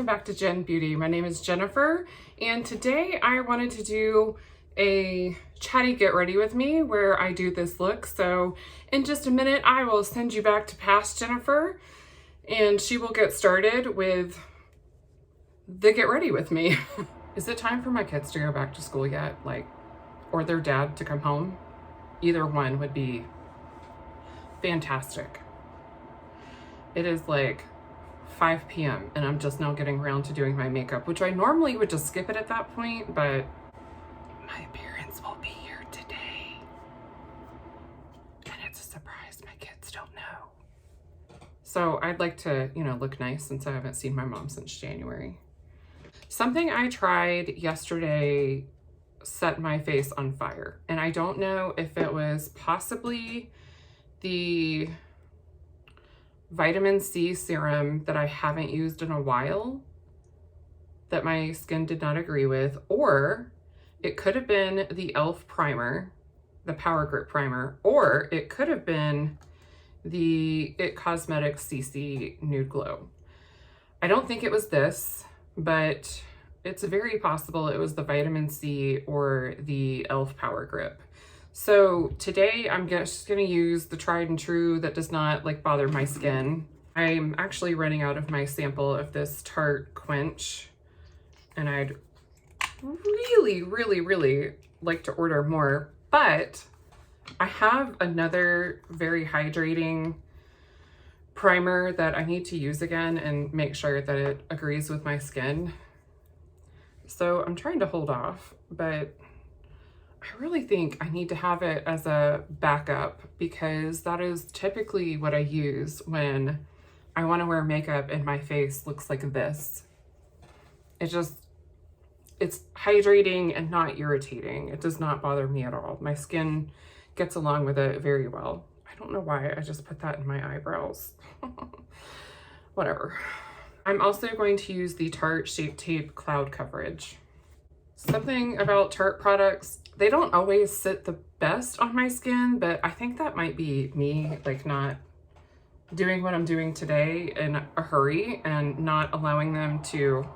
welcome back to Jen Beauty. My name is Jennifer, and today I wanted to do a chatty get ready with me where I do this look. So in just a minute, I will send you back to past Jennifer, and she will get started with the get ready with me. Is it time for my kids to go back to school yet? Or their dad to come home? Either one would be fantastic. It is like 5 p.m. and I'm just now getting around to doing my makeup, which I normally would just skip it at that point, but my parents will be here today. And it's a surprise, my kids don't know. So I'd like to, look nice since I haven't seen my mom since January. Something I tried yesterday set my face on fire. And I don't know if it was possibly the vitamin C serum that I haven't used in a while that my skin did not agree with, or it could have been the e.l.f. primer, the Power Grip primer, or it could have been the IT Cosmetics CC Nude Glow. I don't think it was this, but it's very possible it was the vitamin C or the e.l.f. Power Grip. So today I'm just gonna use the tried and true that does not bother my skin. I'm actually running out of my sample of this Tarte Quench, and I'd really like to order more, but I have another very hydrating primer that I need to use again and make sure that it agrees with my skin. So I'm trying to hold off, but I really think I need to have it as a backup because that is typically what I use when I want to wear makeup and my face looks like this. It's hydrating and not irritating. It does not bother me at all. My skin gets along with it very well. I don't know why I just put that in my eyebrows. Whatever. I'm also going to use the Tarte Shape Tape Cloud Coverage. Something about Tarte products, they don't always sit the best on my skin, but I think that might be me not doing what I'm doing today in a hurry and not allowing them to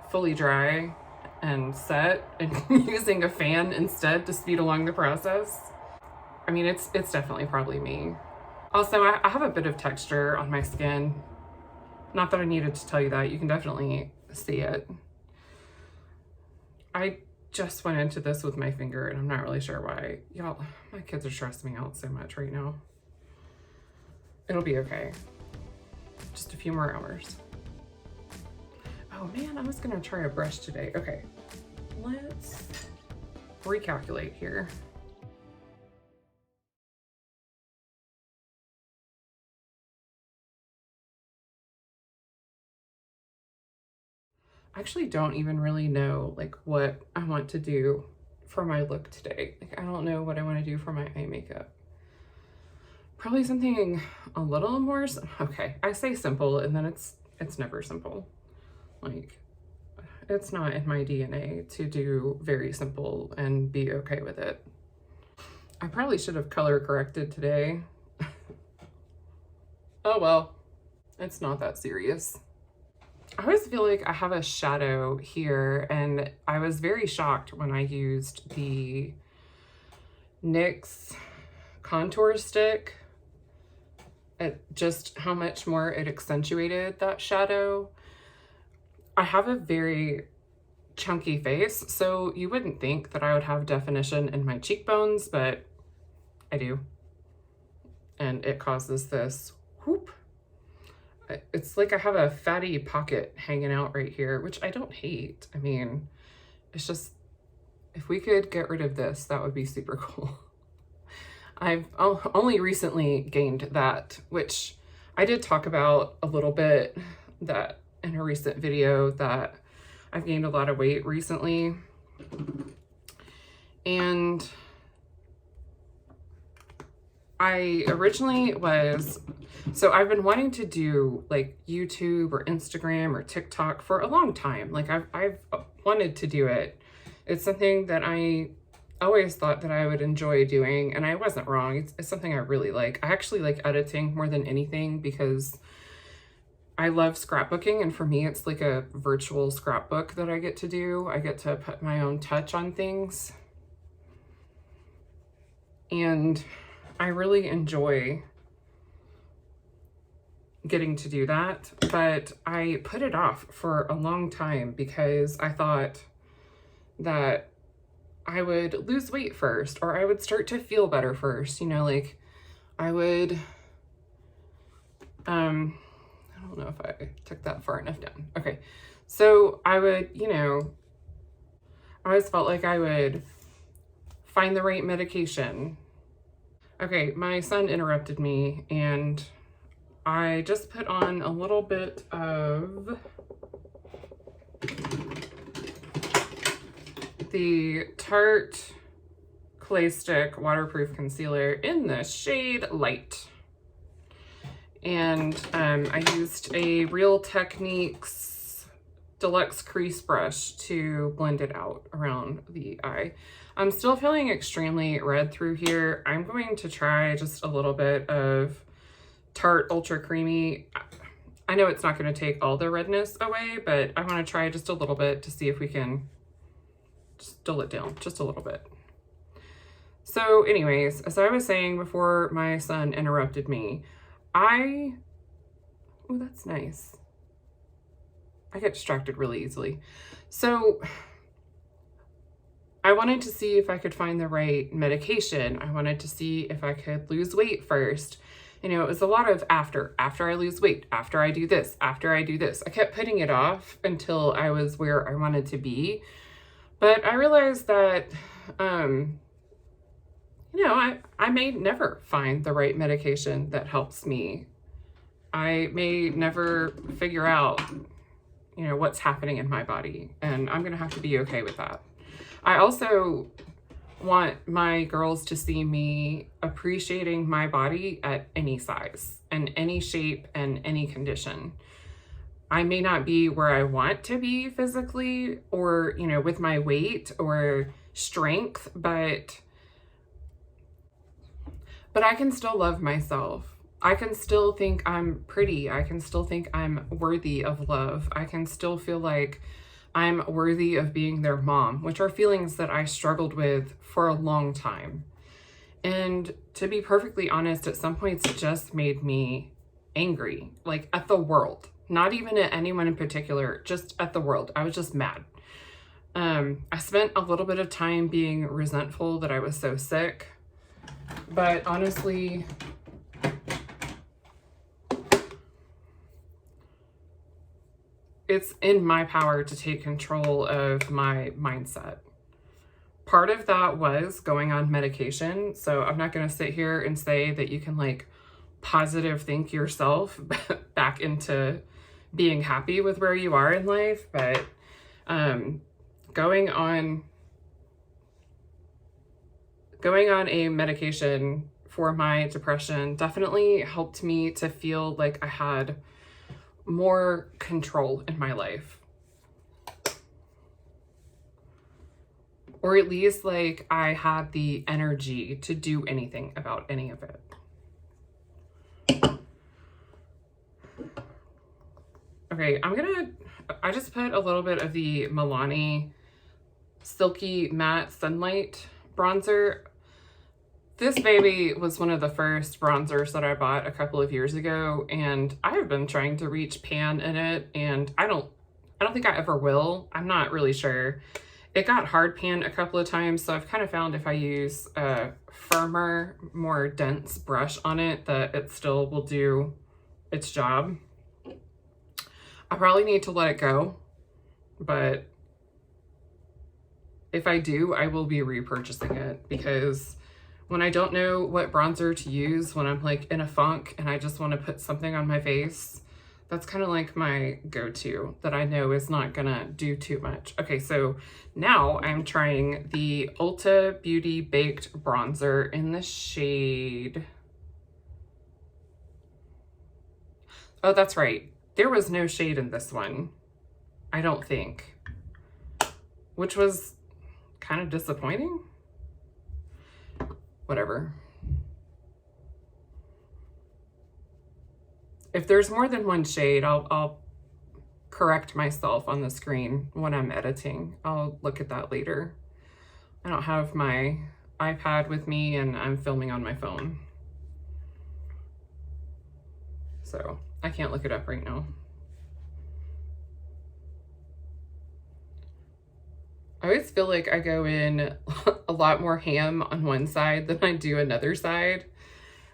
fully dry and set and using a fan instead to speed along the process. I mean, it's definitely probably me. Also, I have a bit of texture on my skin. Not that I needed to tell you that, you can definitely see it. I just went into this with my finger and I'm not really sure why. Y'all, my kids are stressing me out so much right now. It'll be okay. Just a few more hours. Oh man, I was gonna try a brush today. Okay, let's recalculate here. I actually don't even really know what I want to do for my look today. I don't know what I want to do for my eye makeup. Probably something a little more, okay, I say simple and then it's never simple. It's not in my DNA to do very simple and be okay with it. I probably should have color corrected today. Oh well, it's not that serious. I always feel like I have a shadow here, and I was very shocked when I used the Nyx Contour Stick at just how much more it accentuated that shadow. I have a very chunky face, so you wouldn't think that I would have definition in my cheekbones, but I do. And it causes this whoop. It's like I have a fatty pocket hanging out right here, which I don't hate. I mean, it's just, if we could get rid of this, that would be super cool. I've only recently gained that, which I did talk about a little bit that in a recent video that I've gained a lot of weight recently. And I originally so I've been wanting to do YouTube or Instagram or TikTok for a long time. I've wanted to do it. It's something that I always thought that I would enjoy doing, and I wasn't wrong. It's something I really like. I actually like editing more than anything because I love scrapbooking, and for me, it's like a virtual scrapbook that I get to do. I get to put my own touch on things. And I really enjoy getting to do that, but I put it off for a long time because I thought that I would lose weight first, or I would start to feel better first. You know, like I would, I don't know if I took that far enough down. Okay. So I would, you know, I always felt like I would find the right medication. Okay, my son interrupted me and I just put on a little bit of the Tarte Clay Stick Waterproof Concealer in the shade Light. And I used a Real Techniques Deluxe Crease Brush to blend it out around the eye. I'm still feeling extremely red through here. I'm going to try just a little bit of Tarte Ultra Creamy. I know it's not going to take all the redness away, but I want to try just a little bit to see if we can just dull it down just a little bit. So anyways, as I was saying before my son interrupted me, oh, that's nice. I get distracted really easily. So I wanted to see if I could find the right medication. I wanted to see if I could lose weight first. You know, it was a lot of after I lose weight, after I do this, after I do this. I kept putting it off until I was where I wanted to be. But I realized that, you know, I may never find the right medication that helps me. I may never figure out, you know, what's happening in my body, and I'm going to have to be okay with that. I also want my girls to see me appreciating my body at any size and any shape and any condition. I may not be where I want to be physically or, you know, with my weight or strength, but I can still love myself. I can still think I'm pretty. I can still think I'm worthy of love. I can still feel like I'm worthy of being their mom, which are feelings that I struggled with for a long time. And to be perfectly honest, at some points it just made me angry, like at the world, not even at anyone in particular, just at the world. I was just mad. I spent a little bit of time being resentful that I was so sick, but honestly, it's in my power to take control of my mindset. Part of that was going on medication. So I'm not going to sit here and say that you can like positive think yourself back into being happy with where you are in life. But going on a medication for my depression definitely helped me to feel like I had more control in my life. Or at least like I had the energy to do anything about any of it. Okay, I just put a little bit of the Milani Silky Matte Sunlight Bronzer. This baby was one of the first bronzers that I bought a couple of years ago, and I have been trying to reach pan in it, and I don't think I ever will. I'm not really sure. It got hard pan a couple of times, so I've kind of found if I use a firmer, more dense brush on it, that it still will do its job. I probably need to let it go, but if I do, I will be repurchasing it, because when I don't know what bronzer to use, when I'm like in a funk and I just want to put something on my face, that's kind of like my go-to that I know is not gonna do too much. Okay, so now I'm trying the Ulta Beauty Baked Bronzer in the shade. Oh, that's right. There was no shade in this one, I don't think, which was kind of disappointing. Whatever. If there's more than one shade, I'll correct myself on the screen when I'm editing. I'll look at that later. I don't have my iPad with me and I'm filming on my phone, so I can't look it up right now. I always feel like I go in a lot more ham on one side than I do another side.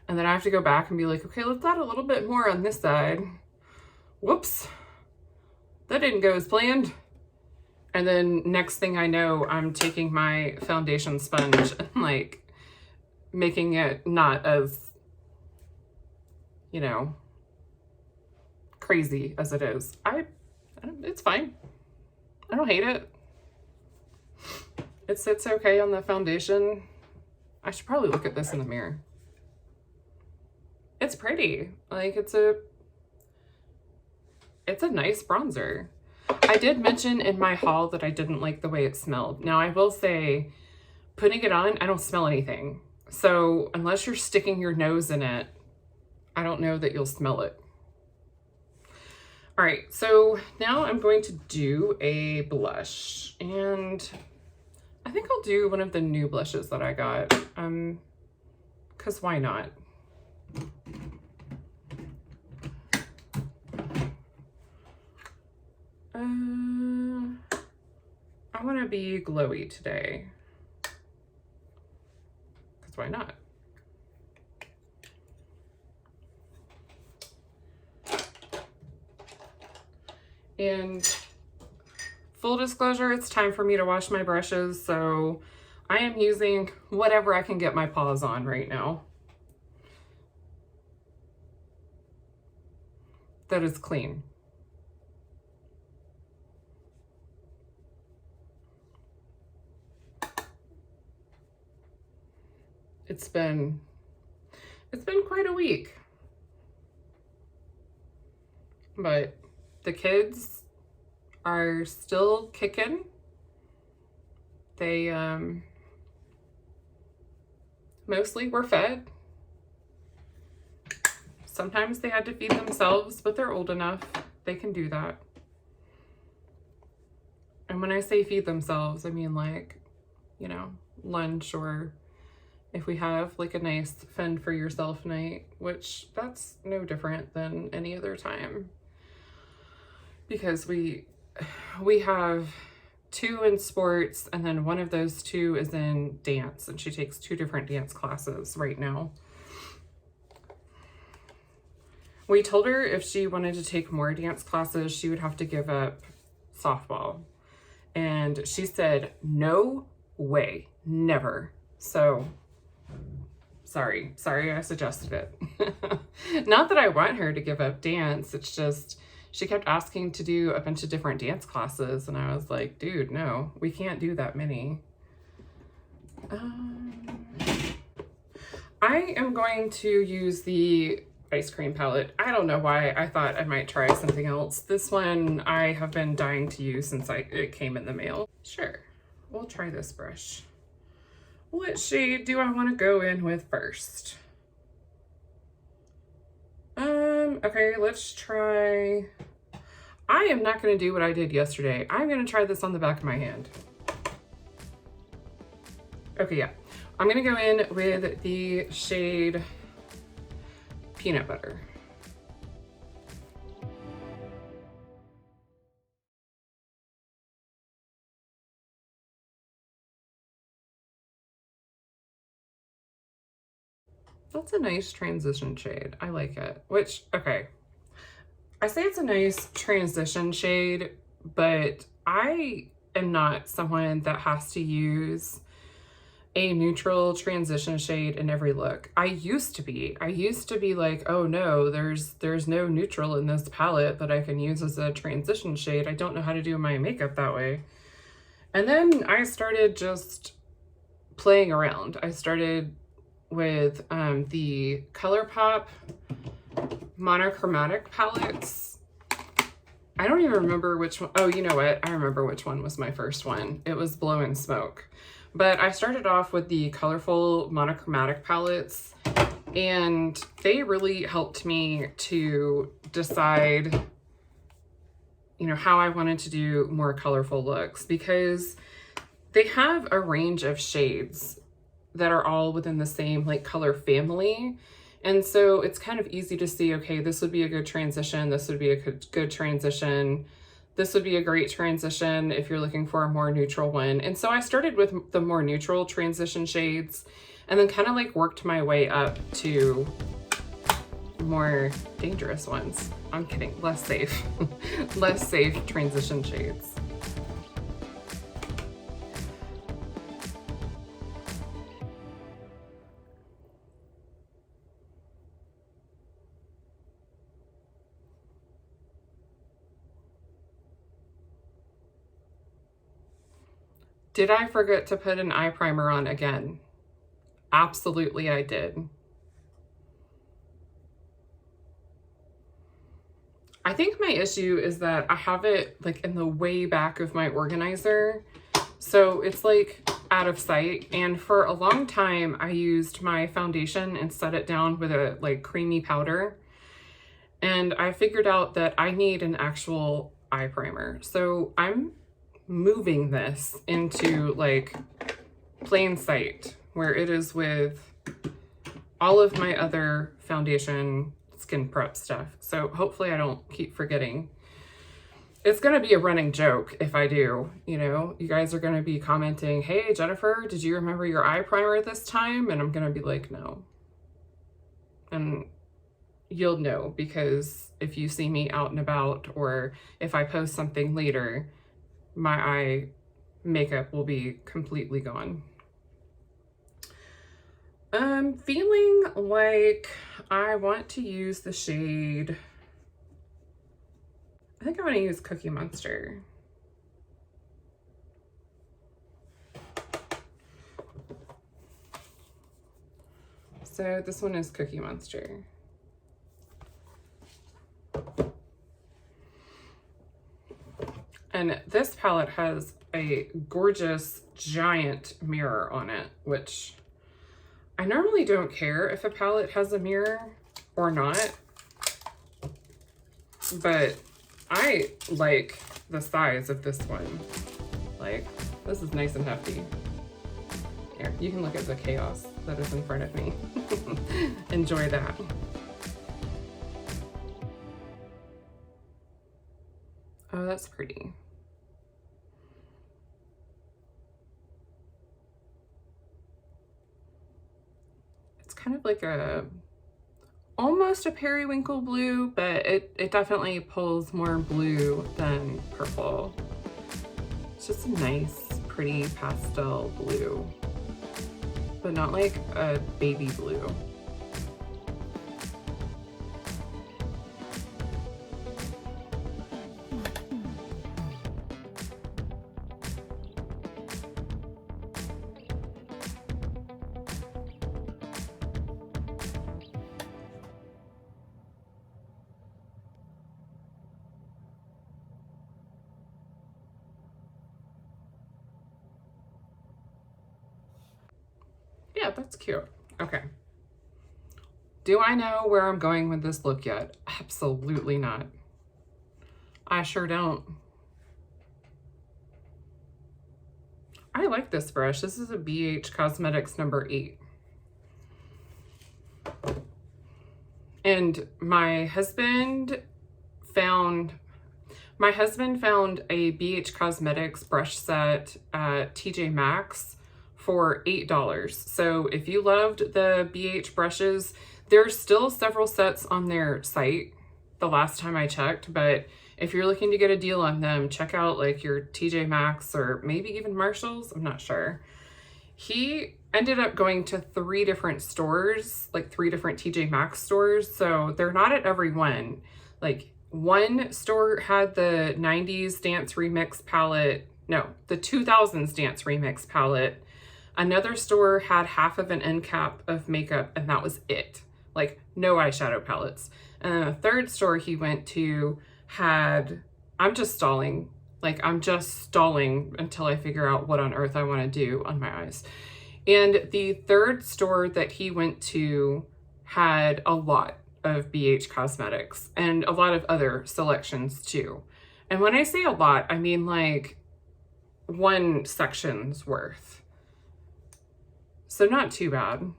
And then I have to go back and be like, okay, let's add a little bit more on this side. Whoops, that didn't go as planned. And then next thing I know, I'm taking my foundation sponge and like making it not as, you know, crazy as it is. It's fine. I don't hate it. It sits okay on the foundation. I should probably look at this in the mirror. It's pretty. Like, it's a nice bronzer. I did mention in my haul that I didn't like the way it smelled. Now, I will say, putting it on, I don't smell anything. So unless you're sticking your nose in it, I don't know that you'll smell it. All right, so now I'm going to do a blush, and I think I'll do one of the new blushes that I got, because why not? I want to be glowy today, because why not? And full disclosure, it's time for me to wash my brushes, so I am using whatever I can get my paws on right now that is clean. It's been quite a week, but the kids are still kicking. They mostly were fed. Sometimes they had to feed themselves, but they're old enough, they can do that. And when I say feed themselves, I mean like, you know, lunch, or if we have like a nice fend for yourself night, which that's no different than any other time. Because we have 2 in sports, and then one of those 2 is in dance, and she takes 2 different dance classes right now. We told her if she wanted to take more dance classes, she would have to give up softball. And she said, no way, never. So sorry I suggested it. Not that I want her to give up dance, it's just she kept asking to do a bunch of different dance classes, and I was like, dude, no, we can't do that many. I am going to use the ice cream palette. I don't know why I thought I might try something else. This one I have been dying to use since it came in the mail. Sure, we'll try this brush. What shade do I want to go in with first? Okay, let's try, I am not going to do what I did yesterday. I'm going to try this on the back of my hand. Okay, yeah. I'm going to go in with the shade Peanut Butter. That's a nice transition shade. I like it. Which, okay, I say it's a nice transition shade, but I am not someone that has to use a neutral transition shade in every look. I used to be like, oh no, there's no neutral in this palette that I can use as a transition shade. I don't know how to do my makeup that way. And then I started just playing around. I started with the Colourpop monochromatic palettes. I don't even remember which one. Oh, you know what? I remember which one was my first one. It was Blow and Smoke. But I started off with the colorful monochromatic palettes, And they really helped me to decide, you know, how I wanted to do more colorful looks, because they have a range of shades that are all within the same like color family. And so it's kind of easy to see, okay, this would be a good transition. This would be a good transition. This would be a great transition if you're looking for a more neutral one. And so I started with the more neutral transition shades and then kind of like worked my way up to more dangerous ones. I'm kidding, less safe, less safe transition shades. Did I forget to put an eye primer on again? Absolutely, I did. I think my issue is that I have it like in the way back of my organizer. So it's like out of sight. And for a long time, I used my foundation and set it down with a like creamy powder. And I figured out that I need an actual eye primer. So I'm moving this into like plain sight where it is with all of my other foundation skin prep stuff. So hopefully I don't keep forgetting. It's going to be a running joke if I do, you know, you guys are going to be commenting, hey, Jennifer, did you remember your eye primer this time? And I'm going to be like, no. And you'll know, because if you see me out and about, or if I post something later, my eye makeup will be completely gone. I'm feeling like I want to use the shade, I think I want to use Cookie Monster. So this one is Cookie Monster. And this palette has a gorgeous giant mirror on it, which I normally don't care if a palette has a mirror or not, but I like the size of this one. Like, this is nice and hefty. Here, you can look at the chaos that is in front of me. Enjoy that. Oh, that's pretty. It's kind of like a, almost a periwinkle blue, but it definitely pulls more blue than purple. It's just a nice, pretty pastel blue, but not like a baby blue. Yeah, that's cute. Okay. Do I know where I'm going with this look yet? Absolutely not. I sure don't. I like this brush. This is a BH Cosmetics number 8. And my husband found a BH Cosmetics brush set at TJ Maxx for $8. So if you loved the BH brushes, there's still several sets on their site the last time I checked, but if you're looking to get a deal on them, check out like your TJ Maxx or maybe even Marshall's, I'm not sure. He ended up going to 3 different stores, like 3 different TJ Maxx stores, so they're not at every one. Like one store had the 90s Dance Remix palette, no, the 2000s Dance Remix palette. Another store had half of an end cap of makeup, and that was it. Like, no eyeshadow palettes. And a third store he went to had, I'm just stalling. Like, I'm just stalling until I figure out what on earth I want to do on my eyes. And the third store that he went to had a lot of BH Cosmetics and a lot of other selections too. And when I say a lot, I mean like one section's worth. So not too bad.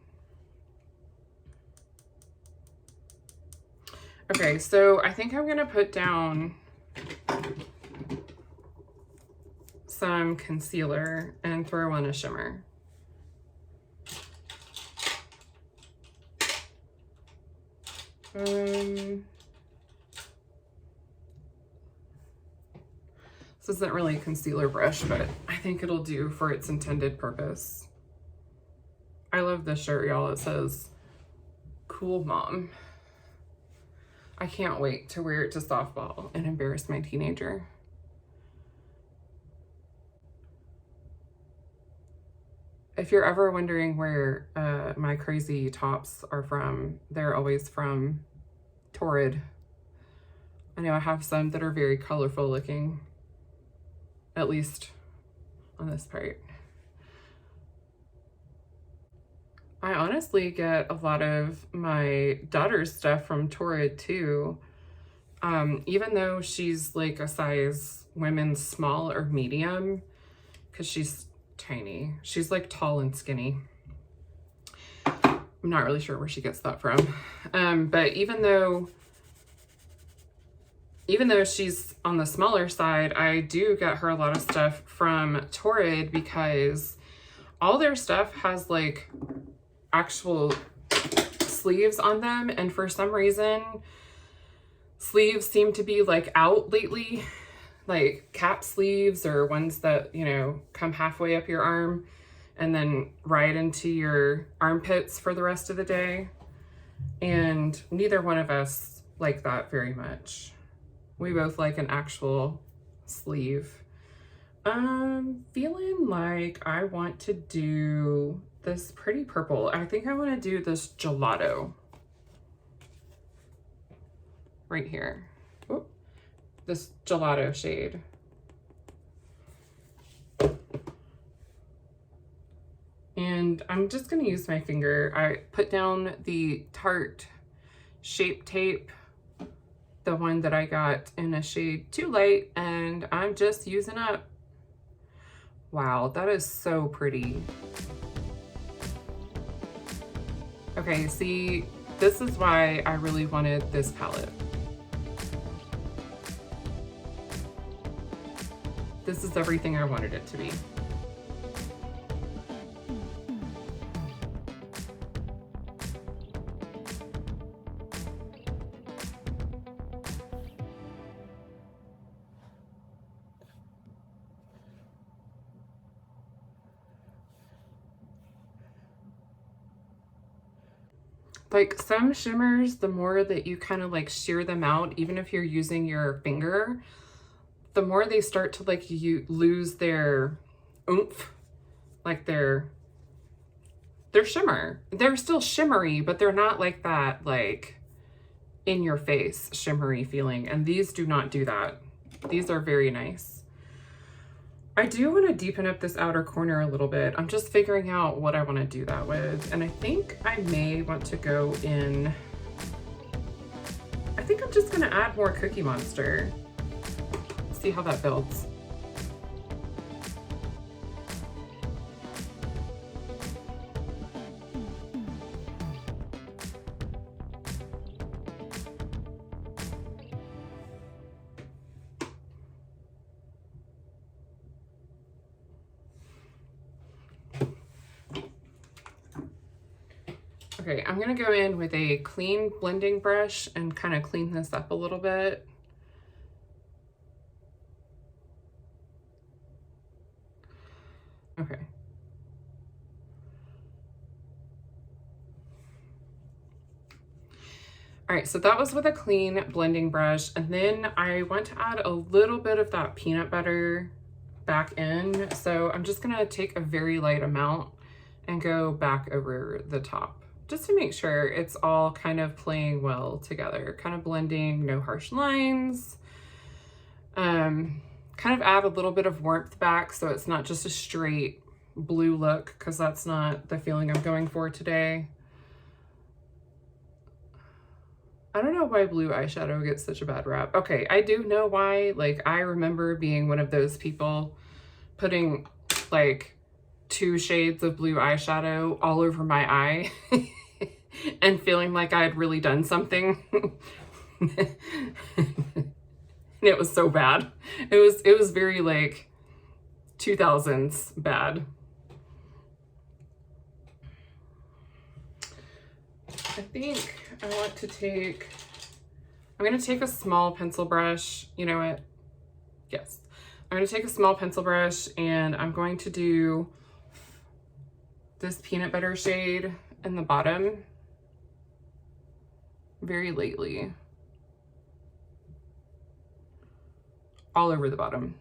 Okay, so I think I'm gonna put down some concealer and throw on a shimmer. This isn't really a concealer brush, but I think it'll do for its intended purpose. I love this shirt, y'all. It says, "Cool Mom." I can't wait to wear it to softball and embarrass my teenager. If you're ever wondering where my crazy tops are from, they're always from Torrid. I know I have some that are very colorful looking, at least on this part. I honestly get a lot of my daughter's stuff from Torrid too. Even though she's like a size women's small or medium, because she's tiny. She's like tall and skinny. I'm not really sure where she gets that from. But even though she's on the smaller side, I do get her a lot of stuff from Torrid because all their stuff has like actual sleeves on them, and for some reason sleeves seem to be like out lately, like cap sleeves or ones that, you know, come halfway up your arm and then right into your armpits for the rest of the day, and neither one of us like that very much. We both like an actual sleeve. I'm feeling like I want to do this pretty purple. I think I want to do this gelato right here. Oop. This gelato shade. And I'm just going to use my finger. I put down the Tarte Shape Tape, the one that I got in a shade Too Light, and I'm just using up. Wow, that is so pretty. Okay, see, this is why I really wanted this palette. This is everything I wanted it to be. Like some shimmers, the more that you kind of like shear them out, even if you're using your finger, the more they start to like lose their oomph, like their shimmer. They're still shimmery, but they're not like that, like in your face shimmery feeling. And these do not do that. These are very nice. I do want to deepen up this outer corner a little bit. I'm just figuring out what I want to do that with. And I think I may want to go in, I think I'm just going to add more Cookie Monster. See how that builds. Okay, I'm gonna go in with a clean blending brush and kind of clean this up a little bit. Okay. All right, so that was with a clean blending brush, and then I want to add a little bit of that peanut butter back in. So I'm just gonna take a very light amount and go back over the top, just to make sure it's all kind of playing well together, kind of blending, no harsh lines. Kind of add a little bit of warmth back so it's not just a straight blue look, because that's not the feeling I'm going for today. I don't know why blue eyeshadow gets such a bad rap. Okay, I do know why. Like, I remember being one of those people putting like 2 shades of blue eyeshadow all over my eye and feeling like I had really done something. It was so bad. It was very like 2000s bad. I think I want to take, I'm going to take a small pencil brush. You know what? Yes. I'm going to take a small pencil brush and I'm going to do this peanut butter shade in the bottom very lightly. All over the bottom.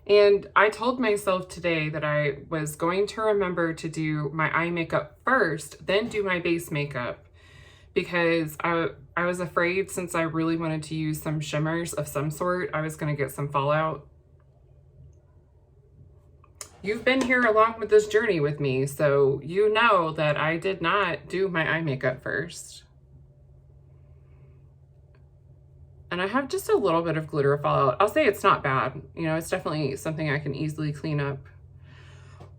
And I told myself today that I was going to remember to do my eye makeup first, then do my base makeup, because I was afraid, since I really wanted to use some shimmers of some sort, I was going to get some fallout. You've been here along with this journey with me, so you know that I did not do my eye makeup first. And I have just a little bit of glitter fallout. I'll say it's not bad. You know, it's definitely something I can easily clean up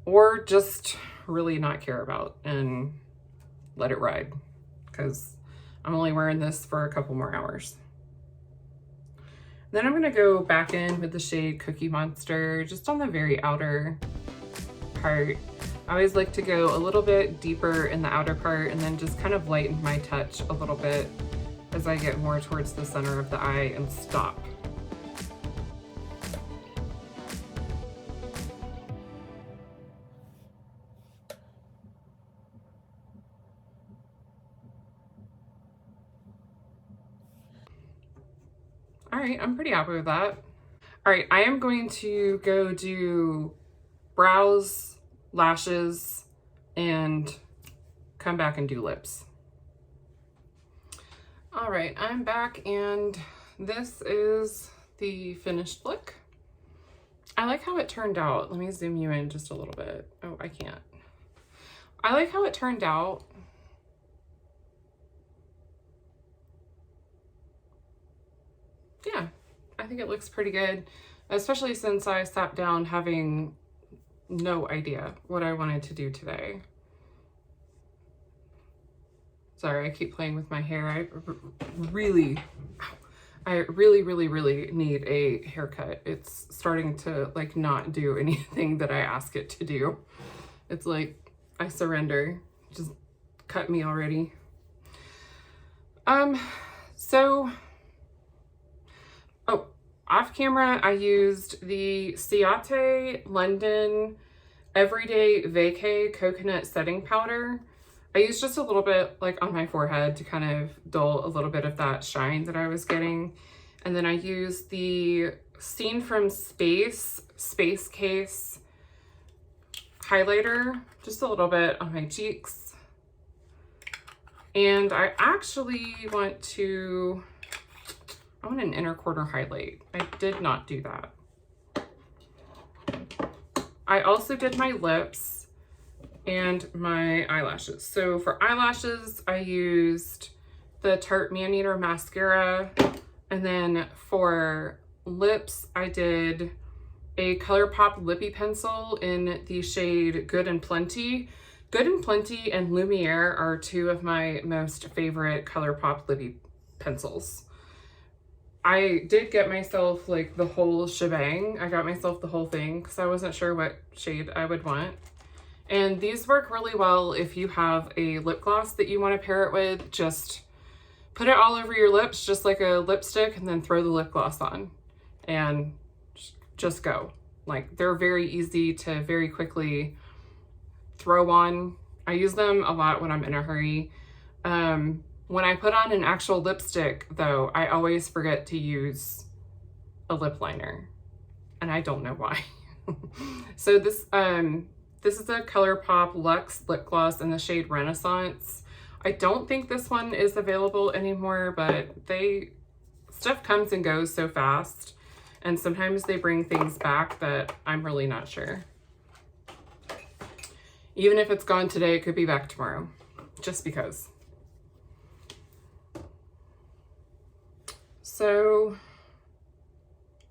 or just really not care about and let it ride, because I'm only wearing this for a couple more hours. Then I'm going to go back in with the shade Cookie Monster, just on the very outer part. I always like to go a little bit deeper in the outer part and then just kind of lighten my touch a little bit as I get more towards the center of the eye and stop. All right, I'm pretty happy with that. All right, I am going to go do brows, lashes, and come back and do lips. All right, I'm back and this is the finished look. I like how it turned out. Let me zoom you in just a little bit. Oh, I can't. I like how it turned out. Yeah, I think it looks pretty good, especially since I sat down having no idea what I wanted to do today. Sorry, I keep playing with my hair. I really need a haircut. It's starting to like not do anything that I ask it to do. It's like, I surrender. Just cut me already. So, oh, off camera, I used the Ciate London Everyday Vacay Coconut Setting Powder. I used just a little bit like on my forehead to kind of dull a little bit of that shine that I was getting. And then I used the Seen from Space Case highlighter, just a little bit on my cheeks. And I actually want an inner corner highlight. I did not do that. I also did my lips and my eyelashes. So for eyelashes, I used the Tarte Maneater mascara. And then for lips, I did a Colourpop Lippie pencil in the shade Good and Plenty. Good and Plenty and Lumiere are 2 of my most favorite Colourpop Lippie pencils. I did get myself like the whole shebang. I got myself the whole thing because I wasn't sure what shade I would want. And these work really well if you have a lip gloss that you want to pair it with. Just put it all over your lips, just like a lipstick, and then throw the lip gloss on and just go. Like, they're very easy to very quickly throw on. I use them a lot when I'm in a hurry. When I put on an actual lipstick, though, I always forget to use a lip liner, and I don't know why. So this is a Colourpop Lux Lip Gloss in the shade Renaissance. I don't think this one is available anymore, but stuff comes and goes so fast, and sometimes they bring things back that I'm really not sure. Even if it's gone today, it could be back tomorrow, just because. So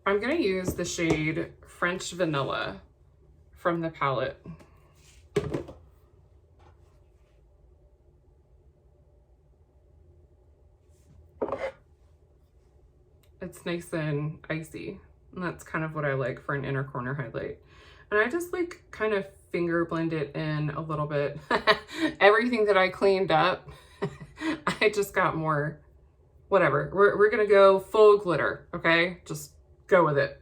I'm gonna use the shade French Vanilla from the palette. It's nice and icy, and that's kind of what I like for an inner corner highlight. And I just like kind of finger blend it in a little bit. Everything that I cleaned up, I just got more, whatever. We're gonna go full glitter, okay? Just go with it.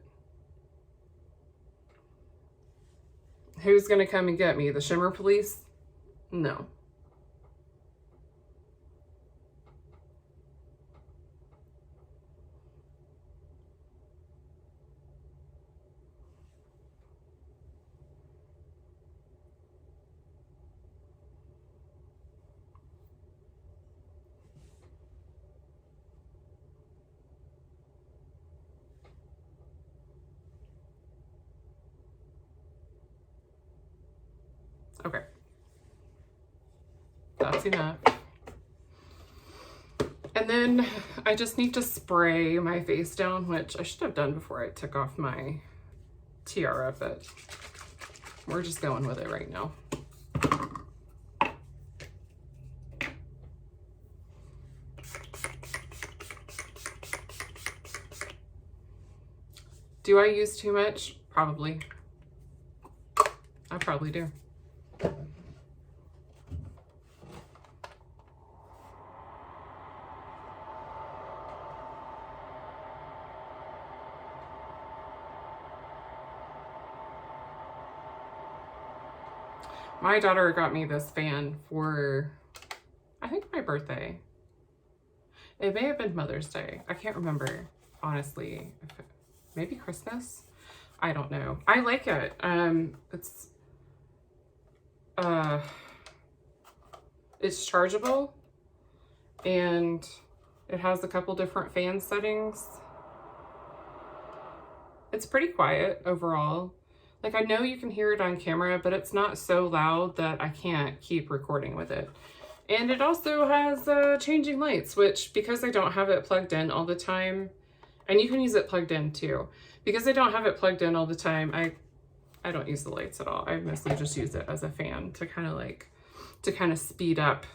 Who's gonna come and get me? The shimmer police? No. Okay, that's enough. And then I just need to spray my face down, which I should have done before I took off my tiara, but we're just going with it right now. Do I use too much? Probably. I probably do. My daughter got me this fan for, I think, my birthday. It may have been Mother's Day. I can't remember, honestly. Maybe Christmas? I don't know. I like it. It's chargeable, and it has a couple different fan settings. It's pretty quiet overall. Like, I know you can hear it on camera, but it's not so loud that I can't keep recording with it. And it also has changing lights, which, because I don't have it plugged in all the time, and you can use it plugged in too. Because I don't have it plugged in all the time, I don't use the lights at all. I mostly just use it as a fan to kind of speed up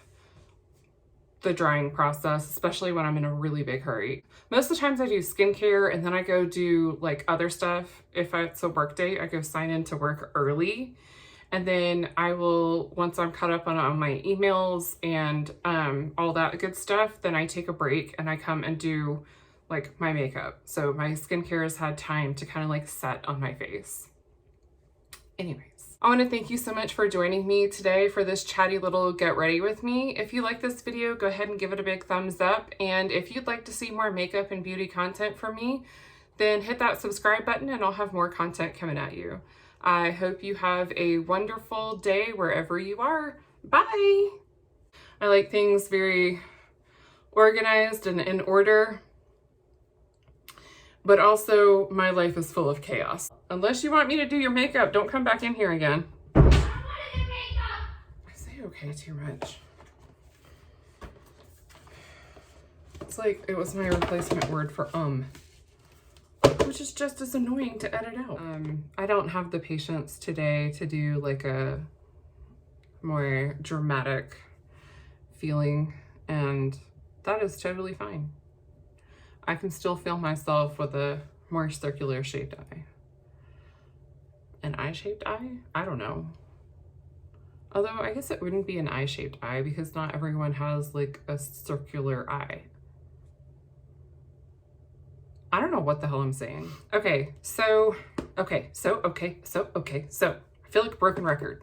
the drying process, especially when I'm in a really big hurry. Most of the times I do skincare and then I go do like other stuff. If it's a work day, I go sign in to work early. And then I will, once I'm caught up on my emails and all that good stuff, then I take a break and I come and do like my makeup. So my skincare has had time to kind of like set on my face. Anyways, I want to thank you so much for joining me today for this chatty little get ready with me. If you like this video, go ahead and give it a big thumbs up. And if you'd like to see more makeup and beauty content from me, then hit that subscribe button and I'll have more content coming at you. I hope you have a wonderful day wherever you are. Bye! I like things very organized and in order, but also my life is full of chaos. Unless you want me to do your makeup, don't come back in here again. I want to do makeup! I say okay too much. It's like it was my replacement word for which is just as annoying to edit out. I don't have the patience today to do like a more dramatic feeling, and that is totally fine. I can still feel myself with a more circular shaped eye. An eye-shaped eye? I don't know. Although I guess it wouldn't be an eye-shaped eye because not everyone has like a circular eye. I don't know what the hell I'm saying. Okay, so I feel like a broken record.